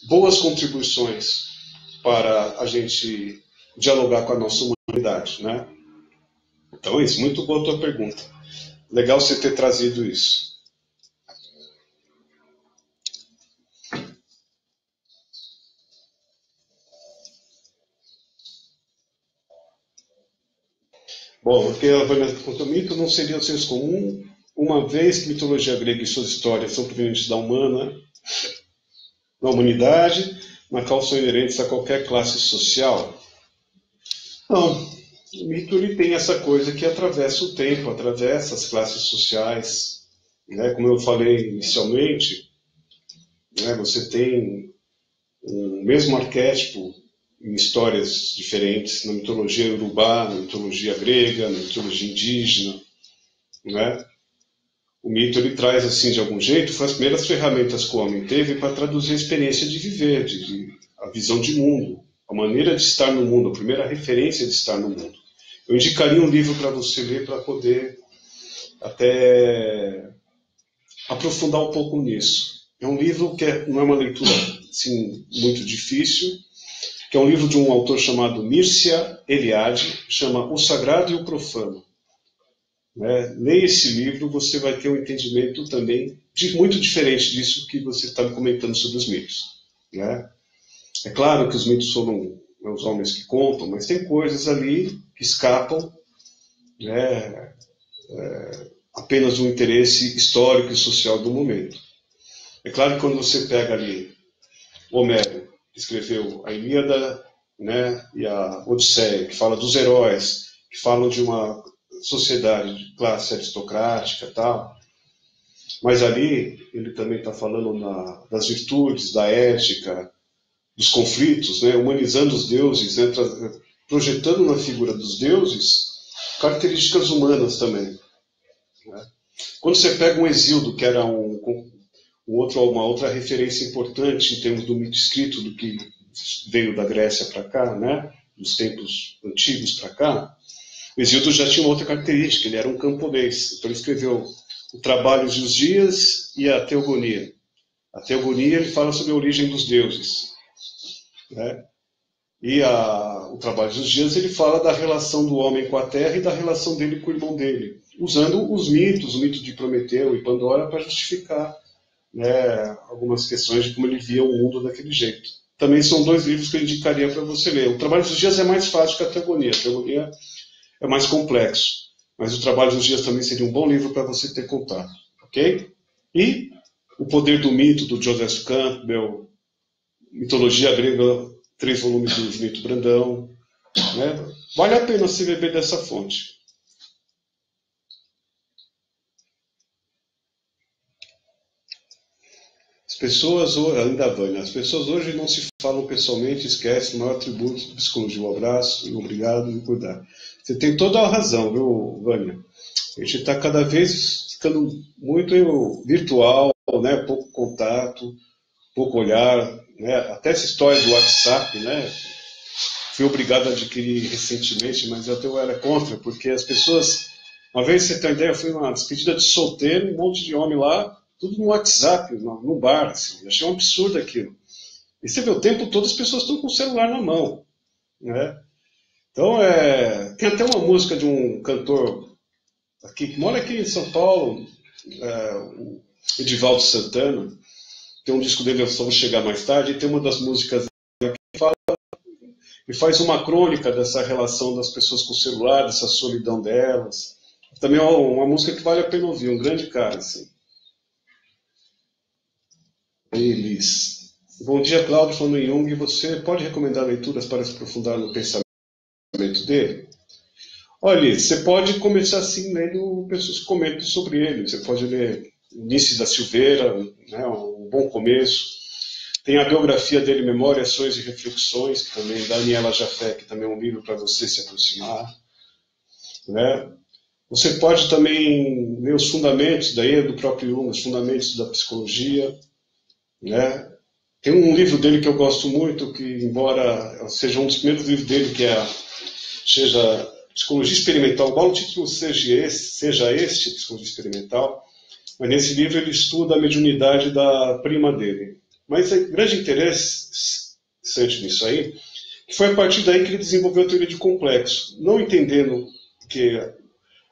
boas contribuições para a gente dialogar com a nossa humanidade, né? Então é isso, muito boa a tua pergunta. Legal você ter trazido isso. Bom, porque a Vânia contou, mito não seria o senso comum, uma vez que mitologia grega e suas histórias são provenientes da humanidade, na qual são inerentes a qualquer classe social. Não, o mito ele tem essa coisa que atravessa o tempo, atravessa as classes sociais. Né? Como eu falei inicialmente, né, você tem o mesmo arquétipo em histórias diferentes, na mitologia iorubá, na mitologia grega, na mitologia indígena, né? O mito ele traz assim de algum jeito, foi as primeiras ferramentas que o homem teve para traduzir a experiência de viver, a visão de mundo, a maneira de estar no mundo, a primeira referência de estar no mundo. Eu indicaria um livro para você ler para poder até aprofundar um pouco nisso. É um livro que não é uma leitura assim, muito difícil, que é um livro de um autor chamado Mircea Eliade, chama O Sagrado e o Profano. Leia esse livro, você vai ter um entendimento também muito diferente disso que você está comentando sobre os mitos. É claro que os mitos foram os homens que contam, mas tem coisas ali que escapam apenas do interesse histórico e social do momento. É claro que quando você pega ali Homero, que escreveu a Ilíada, e a Odisseia, que fala dos heróis, que falam de uma sociedade de classe aristocrática e tal, mas ali ele também está falando das virtudes, da ética, dos conflitos, humanizando os deuses, projetando na figura dos deuses características humanas também. Quando você pega um Hesíodo, que era uma outra referência importante em termos do mito escrito, do que veio da Grécia para cá, dos tempos antigos para cá, o Hesíodo já tinha uma outra característica, ele era um camponês. Então ele escreveu o Trabalhos e os Dias e a Teogonia. A Teogonia ele fala sobre a origem dos deuses. E o Trabalhos e os Dias ele fala da relação do homem com a terra e da relação dele com o irmão dele, usando os mitos, o mito de Prometeu e Pandora, para justificar algumas questões de como ele via o mundo daquele jeito. Também são dois livros que eu indicaria para você ler. O Trabalho dos Dias é mais fácil que a Teogonia. A Teogonia é mais complexo. Mas o Trabalho dos Dias também seria um bom livro para você ter contato. Ok? E O Poder do Mito, do Joseph Campbell, Mitologia Grega, 3 volumes do Mito Brandão. Vale a pena se beber dessa fonte. As pessoas hoje não se falam pessoalmente, esquecem o maior atributo do psicologia. Um abraço, e obrigado e cuidar. Você tem toda a razão, viu, Vânia? A gente está cada vez ficando muito virtual, pouco contato, pouco olhar, até essa história do WhatsApp, fui obrigado a adquirir recentemente, mas eu era contra, porque as pessoas, uma vez você tem uma ideia, foi uma despedida de solteiro, um monte de homem lá, tudo no WhatsApp, num bar, assim. Achei um absurdo aquilo. E você vê o tempo todo as pessoas estão com o celular na mão. Então, tem até uma música de um cantor aqui, que mora aqui em São Paulo, o Edivaldo Santana. Tem um disco dele, Eu Só Vou Chegar Mais Tarde, e tem uma das músicas que fala e faz uma crônica dessa relação das pessoas com o celular, dessa solidão delas. Também é uma música que vale a pena ouvir, um grande cara, assim. Elis. Bom dia, Cláudio, falando em Jung. Você pode recomendar leituras para se aprofundar no pensamento dele? Olha, você pode começar assim, lendo pessoas que comentam sobre ele. Você pode ler Nice da Silveira, um bom começo. Tem a biografia dele, Memória, Ações e Reflexões, que também, Daniela Jaffe, que também é um livro para você se aproximar. Você pode também ler os fundamentos do próprio Jung, os fundamentos da psicologia. Tem um livro dele que eu gosto muito, que embora seja um dos primeiros livros dele, que seja Psicologia Experimental, embora o título seja este, Psicologia Experimental, mas nesse livro ele estuda a mediunidade da prima dele. Mas o grande interessante nisso aí, que foi a partir daí que ele desenvolveu a teoria de complexo, não entendendo que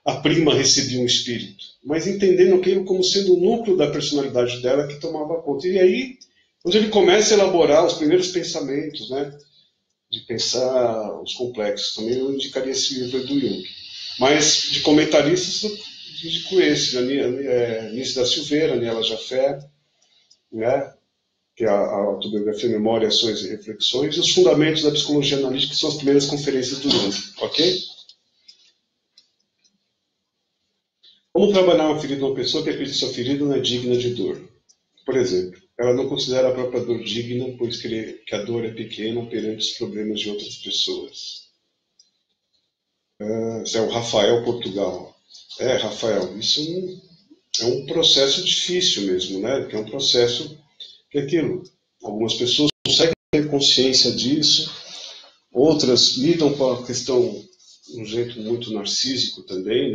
a prima recebia um espírito, mas entendendo aquilo como sendo o núcleo da personalidade dela que tomava conta. E aí, onde ele começa a elaborar os primeiros pensamentos, de pensar os complexos. Também eu indicaria esse livro do Jung. Mas de comentaristas, eu indico esse, Nice da Silveira, Daniela Jaffe, que é a autobiografia Memória, Ações e Reflexões, e os fundamentos da psicologia analítica, que são as primeiras conferências do Jung. Ok? Como trabalhar uma ferida de uma pessoa que acredita que sua ferida não é digna de dor? Por exemplo, ela não considera a própria dor digna, pois crê que a dor é pequena perante os problemas de outras pessoas. Esse é o Rafael Portugal. Rafael, isso é um processo difícil mesmo, que é um processo que é aquilo. Algumas pessoas conseguem ter consciência disso, outras lidam com a questão de um jeito muito narcísico também,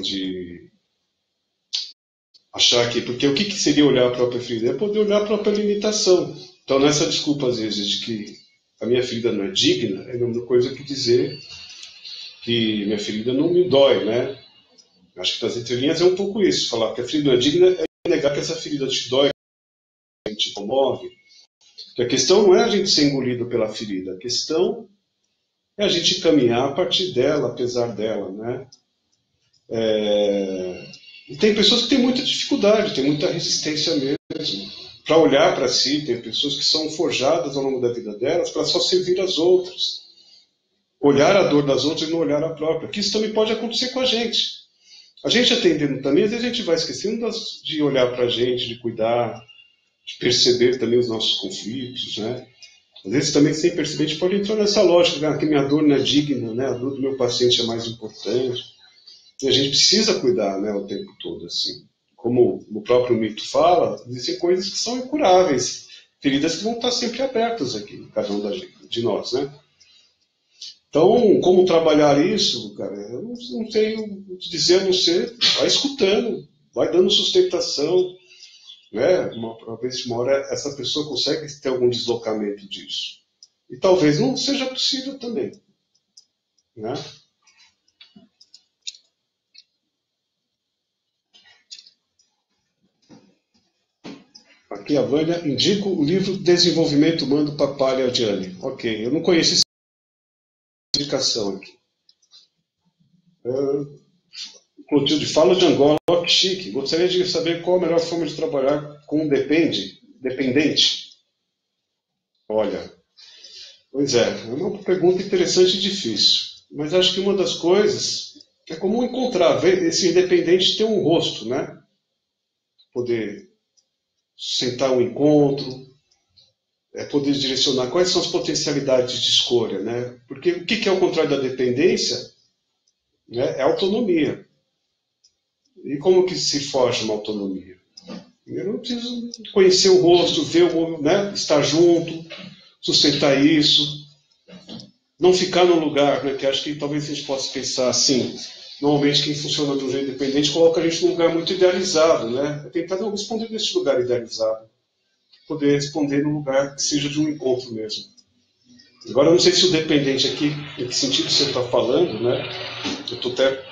de achar que... Porque o que seria olhar a própria ferida? É poder olhar a própria limitação. Então, nessa desculpa, às vezes, de que a minha ferida não é digna, é a mesma coisa que dizer que minha ferida não me dói, né? Acho que nas entrelinhas é um pouco isso. Falar que a ferida não é digna é negar que essa ferida te dói, te comove. Porque a questão não é a gente ser engolido pela ferida, a questão é a gente caminhar a partir dela, apesar dela, né? E tem pessoas que têm muita dificuldade, têm muita resistência mesmo para olhar para si. Tem pessoas que são forjadas ao longo da vida delas para só servir as outras, olhar a dor das outras e não olhar a própria, que isso também pode acontecer com a gente. A gente atendendo também, às vezes a gente vai esquecendo de olhar para a gente, de cuidar, de perceber também os nossos conflitos, né? Às vezes também, sem perceber, a gente pode entrar nessa lógica, que minha dor não é digna, né? A dor do meu paciente é mais importante. E a gente precisa cuidar, né, o tempo todo, assim. Como o próprio mito fala, existem coisas que são incuráveis, feridas que vão estar sempre abertas aqui, cada um de nós, né? Então, como trabalhar isso, cara, eu não tenho o que dizer, a não ser, vai escutando, vai dando sustentação, né? Uma vez de uma hora essa pessoa consegue ter algum deslocamento disso. E talvez não seja possível também, né? Aqui a Vânia indica o livro Desenvolvimento Humano do Papalha Adjani. Ok, eu não conheço essa indicação aqui. Clotilde, fala de Angola, que chique. Gostaria de saber qual a melhor forma de trabalhar com um dependente. Olha, pois é uma pergunta interessante e difícil. Mas acho que uma das coisas é como encontrar, ver esse independente ter um rosto, né? Poder sustentar um encontro, poder direcionar quais são as potencialidades de escolha, né? Porque o que é o contrário da dependência? Né? É a autonomia. E como que se forja uma autonomia? Eu não preciso conhecer o rosto, ver né? Estar junto, sustentar isso, não ficar num lugar, né? Que acho que talvez a gente possa pensar assim. Normalmente quem funciona de um jeito independente coloca a gente num lugar muito idealizado, né? É tentar não responder nesse lugar idealizado, poder responder num lugar que seja de um encontro mesmo. Agora, eu não sei se o dependente aqui, em que sentido você está falando, né? Eu estou até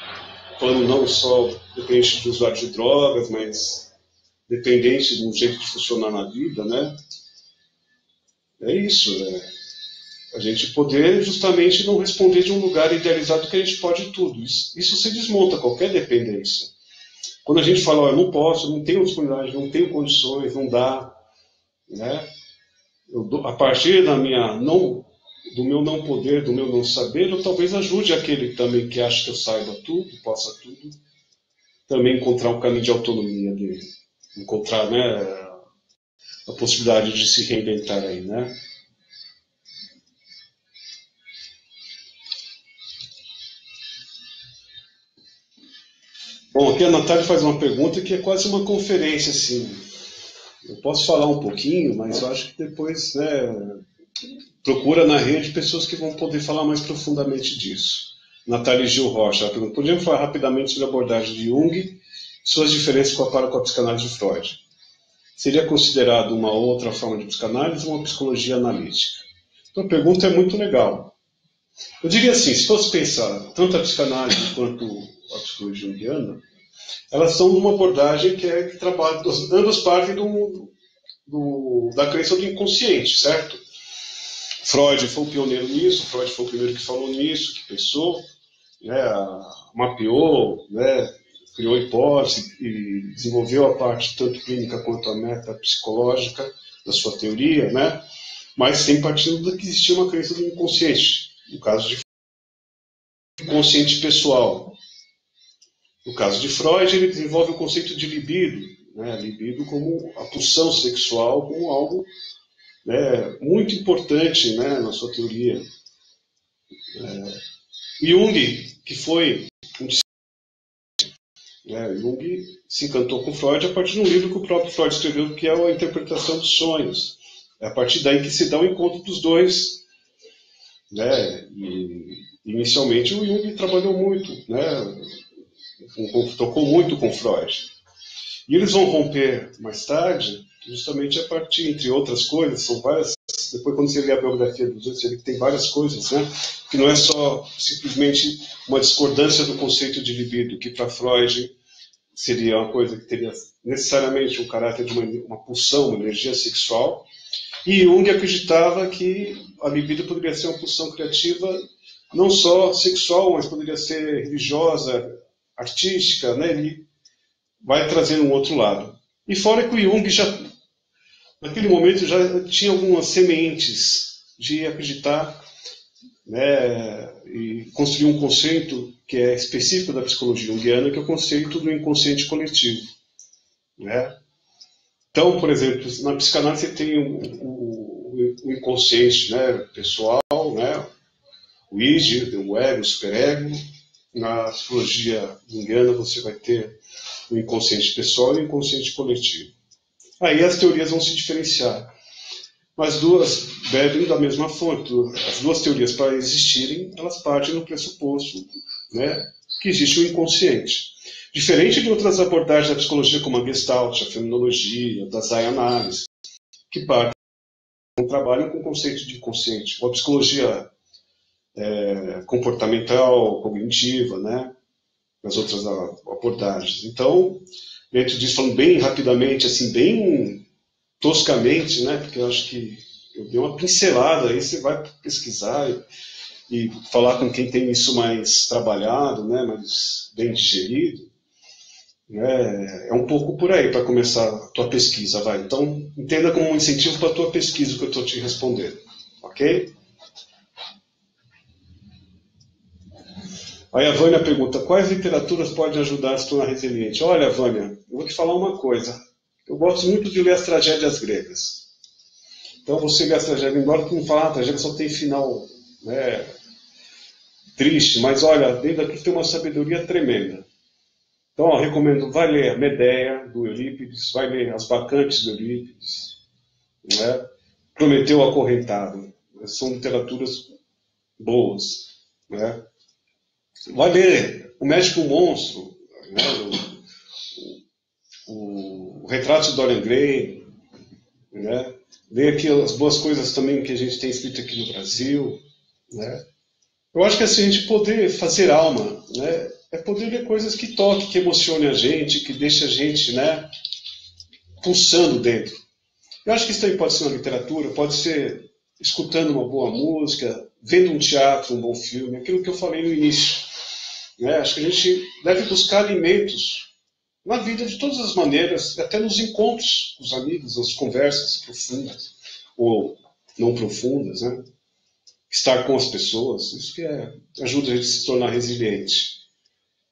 falando não só dependente de usuário de drogas, mas dependente de um jeito de funcionar na vida, né? É isso, né? A gente poder justamente não responder de um lugar idealizado que a gente pode tudo. Isso se desmonta qualquer dependência. Quando a gente fala, eu não posso, não tenho disponibilidade, não tenho condições, não dá, né? A partir do meu não poder, do meu não saber, eu talvez ajude aquele também que acha que eu saiba tudo, possa tudo, também encontrar um caminho de autonomia dele, encontrar, né, a possibilidade de se reinventar aí, né? Bom, aqui a Natália faz uma pergunta que é quase uma conferência, assim. Eu posso falar um pouquinho, mas eu acho que depois, né, procura na rede pessoas que vão poder falar mais profundamente disso. Natália Gil Rocha, ela pergunta, podemos falar rapidamente sobre a abordagem de Jung e suas diferenças com a psicanálise de Freud? Seria considerado uma outra forma de psicanálise ou uma psicologia analítica? Então a pergunta é muito legal. Eu diria assim, se fosse pensar tanto a psicanálise quanto a psicologia junguiana, elas são uma abordagem que trabalha, ambas partem da crença do inconsciente, certo? Freud foi o pioneiro nisso, Freud foi o primeiro que falou nisso, que pensou, né, mapeou, né, criou hipótese e desenvolveu a parte tanto clínica quanto a metapsicológica da sua teoria, né, mas sempre partindo do que existia uma crença do inconsciente, no caso de inconsciente pessoal. No caso de Freud, ele desenvolve o conceito de libido, né, libido como a pulsão sexual, como algo, né, muito importante, né, na sua teoria. Jung, que foi Jung se encantou com Freud a partir de um livro que o próprio Freud escreveu, que é a Interpretação dos Sonhos. É a partir daí que se dá o encontro dos dois. Né? E, inicialmente o Jung trabalhou muito, né? Tocou muito com Freud. E eles vão romper mais tarde Justamente a partir, entre outras coisas, são várias. Depois, quando você lê a biografia dos dois, você vê que tem várias coisas, né? Que não é só simplesmente uma discordância do conceito de libido, que para Freud seria uma coisa que teria necessariamente um caráter de uma pulsão, uma energia sexual. E Jung acreditava que a libido poderia ser uma pulsão criativa não só sexual, mas poderia ser religiosa, artística, né? Ele vai trazendo um outro lado. E fora que o Jung já, naquele momento, já tinha algumas sementes de acreditar, né, e construir um conceito que é específico da psicologia junguiana, que é o conceito do inconsciente coletivo, né? Então, por exemplo, na psicanálise você tem o inconsciente, né, pessoal, né, o id, o ego, o superego. Na psicologia junguiana você vai ter o inconsciente pessoal e o inconsciente coletivo. Aí as teorias vão se diferenciar. Mas duas bebem da mesma fonte. As duas teorias, para existirem, elas partem no pressuposto, né, que existe o inconsciente. Diferente de outras abordagens da psicologia, como a Gestalt, a fenomenologia, da Zay-análise, que partem, trabalham com o conceito de inconsciente. Ou a psicologia comportamental, cognitiva, né, as outras abordagens. Então, dentro disso, falando bem rapidamente, assim, bem toscamente, né, porque eu acho que eu dei uma pincelada, aí você vai pesquisar e falar com quem tem isso mais trabalhado, né, mais bem digerido, né, é um pouco por aí para começar a tua pesquisa, vai. Então, entenda como um incentivo para a tua pesquisa o que eu estou te respondendo, ok? Aí a Vânia pergunta, quais literaturas podem ajudar a se tornar resiliente? Olha, Vânia, eu vou te falar uma coisa. Eu gosto muito de ler as tragédias gregas. Então você lê as tragédias, embora tu não fale, a tragédia só tem final, né, triste, mas olha, dentro daquilo tem uma sabedoria tremenda. Então, ó, recomendo, vai ler a Medeia, do Eurípides, vai ler As Bacantes, do Eurípides, né? Prometeu Acorrentado. São literaturas boas, né? Vai ler O Médico Monstro, né? o Retrato de Dorian Gray, né? Ler aqui as boas coisas também que a gente tem escrito aqui no Brasil, né? Eu acho que assim, a gente poder fazer alma, né, é poder ler coisas que toquem, que emocionem a gente, que deixem a gente, né, pulsando dentro. Eu acho que isso também pode ser uma literatura, pode ser escutando uma boa música, vendo um teatro, um bom filme, aquilo que eu falei no início. Né? Acho que a gente deve buscar alimentos na vida de todas as maneiras, até nos encontros com os amigos, nas conversas profundas ou não profundas, né? Estar com as pessoas, isso que ajuda a gente a se tornar resiliente.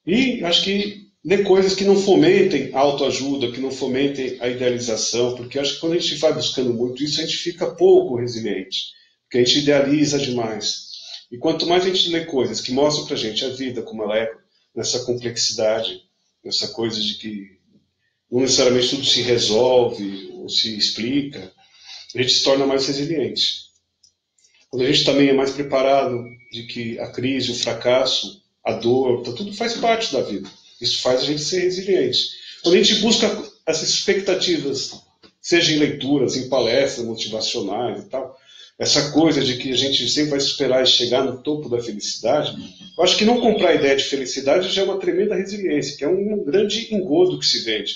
E acho que ler coisas que não fomentem a autoajuda, que não fomentem a idealização, porque acho que quando a gente vai buscando muito isso, a gente fica pouco resiliente, porque a gente idealiza demais. E quanto mais a gente lê coisas que mostram pra gente a vida como ela é, nessa complexidade, nessa coisa de que não necessariamente tudo se resolve ou se explica, a gente se torna mais resiliente. Quando a gente também é mais preparado de que a crise, o fracasso, a dor, tudo faz parte da vida. Isso faz a gente ser resiliente. Quando a gente busca essas expectativas, seja em leituras, em palestras motivacionais e tal, essa coisa de que a gente sempre vai esperar chegar no topo da felicidade, eu acho que não comprar a ideia de felicidade já é uma tremenda resiliência, que é um grande engodo que se vende.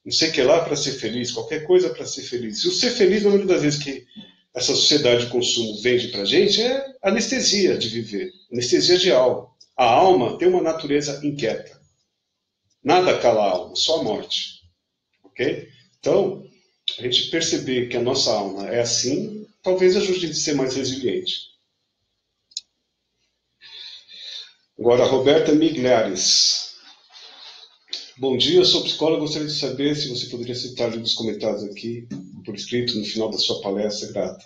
Não sei o que lá para ser feliz, qualquer coisa para ser feliz. E o ser feliz, na maioria das vezes que essa sociedade de consumo vende para a gente, é anestesia de viver, anestesia de alma. A alma tem uma natureza inquieta. Nada cala a alma, só a morte. Ok? Então, a gente perceber que a nossa alma é assim, talvez ajude a gente a ser mais resiliente. Agora, a Roberta Migliares. Bom dia, eu sou psicóloga, gostaria de saber se você poderia citar nos comentários aqui, por escrito, no final da sua palestra, grata.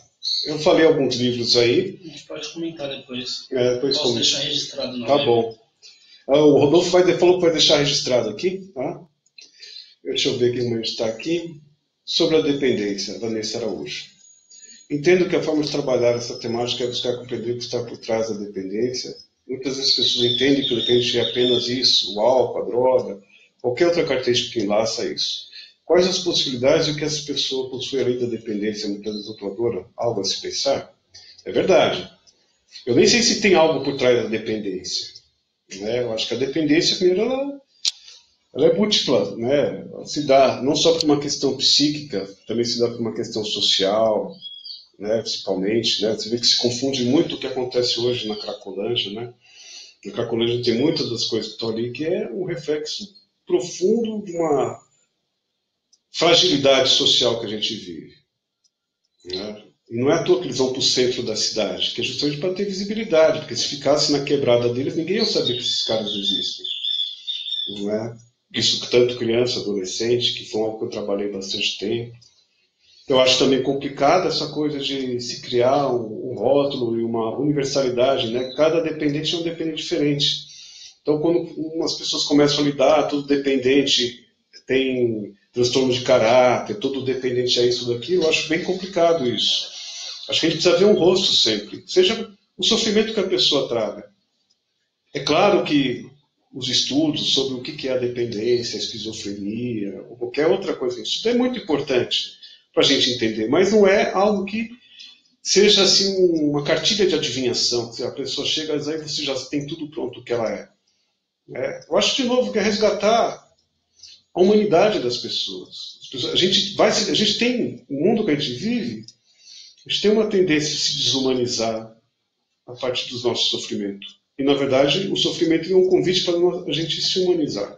Eu falei alguns livros aí.
A gente pode comentar depois.
Depois
posso deixar registrado no
Tá bom. O Rodolfo falou que vai deixar registrado aqui, tá? Deixa eu ver aqui como está aqui. Sobre a dependência, Vanessa Araújo. Entendo que a forma de trabalhar essa temática é buscar compreender o que está por trás da dependência. Muitas vezes as pessoas entendem que o dependente é apenas isso, o álcool, a droga, qualquer outra característica que enlaça isso. Quais as possibilidades de que essa pessoa possui além da dependência mutuadora? Algo a se pensar? É verdade. Eu nem sei se tem algo por trás da dependência. Né? Eu acho que a dependência, primeiro, ela é múltipla. Né? Ela se dá não só por uma questão psíquica, também se dá por uma questão social, né? Principalmente. Né? Você vê que se confunde muito o que acontece hoje na Cracolândia. Né? Na Cracolândia tem muitas das coisas que estão ali que é um reflexo profundo de uma fragilidade social que a gente vive. Né? E não é à toa que eles vão para o centro da cidade, que é justamente para ter visibilidade, porque se ficasse na quebrada deles, ninguém ia saber que esses caras existem. Não é? Isso tanto criança, adolescente, que foi algo que eu trabalhei bastante tempo. Eu acho também complicado essa coisa de se criar um rótulo e uma universalidade. Né? Cada dependente é um dependente diferente. Então, quando umas pessoas começam a lidar, todo dependente tem transtorno de caráter, todo dependente é isso daquilo, eu acho bem complicado isso. Acho que a gente precisa ver um rosto sempre, seja o sofrimento que a pessoa traga. É claro que os estudos sobre o que é a dependência, a esquizofrenia, ou qualquer outra coisa, isso é muito importante para a gente entender, mas não é algo que seja assim uma cartilha de adivinhação, que a pessoa chega e aí você já tem tudo pronto o que ela é. Eu acho, de novo, que é resgatar a humanidade das pessoas. A gente tem, no mundo que a gente vive, a gente tem uma tendência a se desumanizar a partir do nosso sofrimento. E, na verdade, o sofrimento é um convite para a gente se humanizar.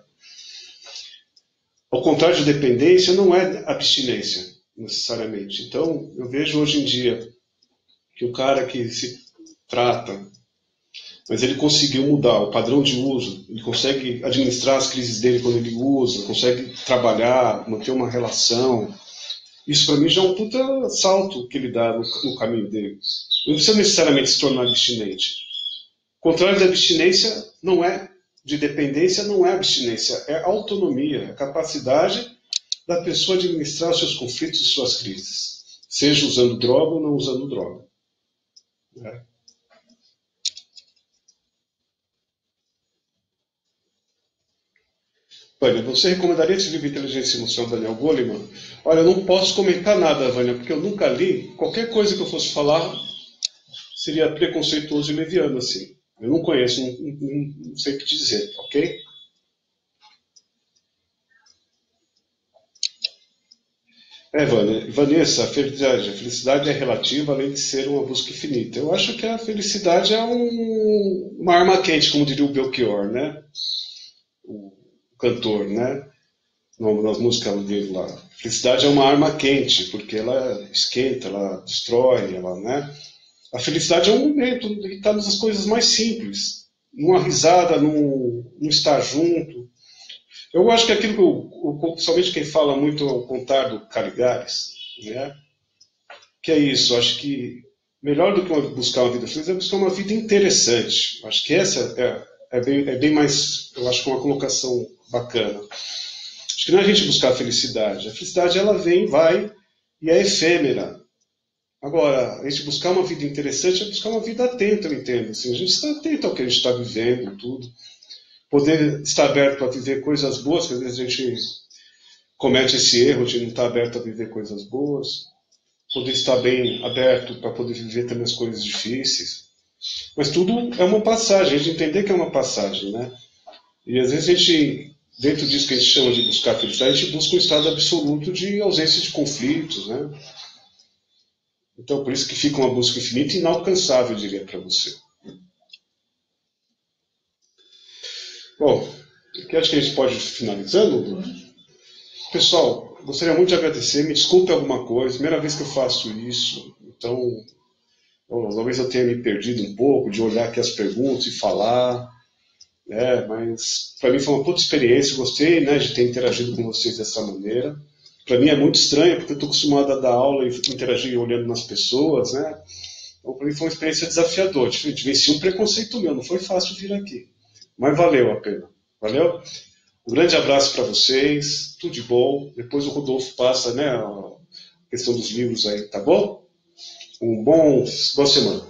Ao contrário de dependência, não é abstinência, necessariamente. Então, eu vejo hoje em dia que o cara que se trata, mas ele conseguiu mudar o padrão de uso, ele consegue administrar as crises dele quando ele usa, consegue trabalhar, manter uma relação. Isso para mim já é um puta salto que ele dá no caminho dele. Não precisa necessariamente se tornar abstinente. O contrário da abstinência não é, de dependência não é abstinência, é autonomia, é a capacidade da pessoa administrar os seus conflitos e suas crises, seja usando droga ou não usando droga. Né? Vânia, você recomendaria esse livro Inteligência Emocional, Daniel Goleman? Olha, eu não posso comentar nada, Vânia, porque eu nunca li. Qualquer coisa que eu fosse falar seria preconceituoso e leviano, assim. Eu não conheço, não sei o que te dizer, ok? Vânia, Vanessa, a felicidade é relativa, além de ser uma busca infinita. Eu acho que a felicidade é uma arma quente, como diria o Belchior, né? O cantor, né? Nas músicas dele lá. Felicidade é uma arma quente, porque ela esquenta, ela destrói, né? A felicidade é um momento que está nas coisas mais simples. Numa risada, num estar junto. Eu acho que aquilo que, principalmente quem fala muito ao contar do Caligares, né? Que é isso, eu acho que melhor do que buscar uma vida feliz é buscar uma vida interessante. Eu acho que essa é bem mais, eu acho que é uma colocação bacana. Acho que não é a gente buscar a felicidade ela vem, vai e é efêmera. Agora, a gente buscar uma vida interessante é buscar uma vida atenta, eu entendo. Assim, a gente está atento ao que a gente está vivendo, tudo. Poder estar aberto a viver coisas boas, que às vezes a gente comete esse erro de não estar aberto a viver coisas boas. Poder estar bem aberto para poder viver também as coisas difíceis. Mas tudo é uma passagem, a gente entender que é uma passagem, né? E às vezes a gente, dentro disso que a gente chama de buscar felicidade, a gente busca um estado absoluto de ausência de conflitos, né? Então, por isso que fica uma busca infinita e inalcançável, eu diria para você. Bom, aqui acho que a gente pode ir finalizando. Pessoal, gostaria muito de agradecer. Me desculpe alguma coisa, primeira vez que eu faço isso. Então, talvez eu tenha me perdido um pouco de olhar aqui as perguntas e falar. Mas para mim foi uma puta experiência. Gostei, né, de ter interagido com vocês dessa maneira. Para mim é muito estranho, porque eu estou acostumado a dar aula e interagir olhando nas pessoas, né? Então, para mim foi uma experiência desafiadora. Venci um preconceito meu, não foi fácil vir aqui. Mas valeu a pena. Valeu? Um grande abraço para vocês, tudo de bom. Depois o Rodolfo passa, né, a questão dos livros aí, tá bom? Boa semana.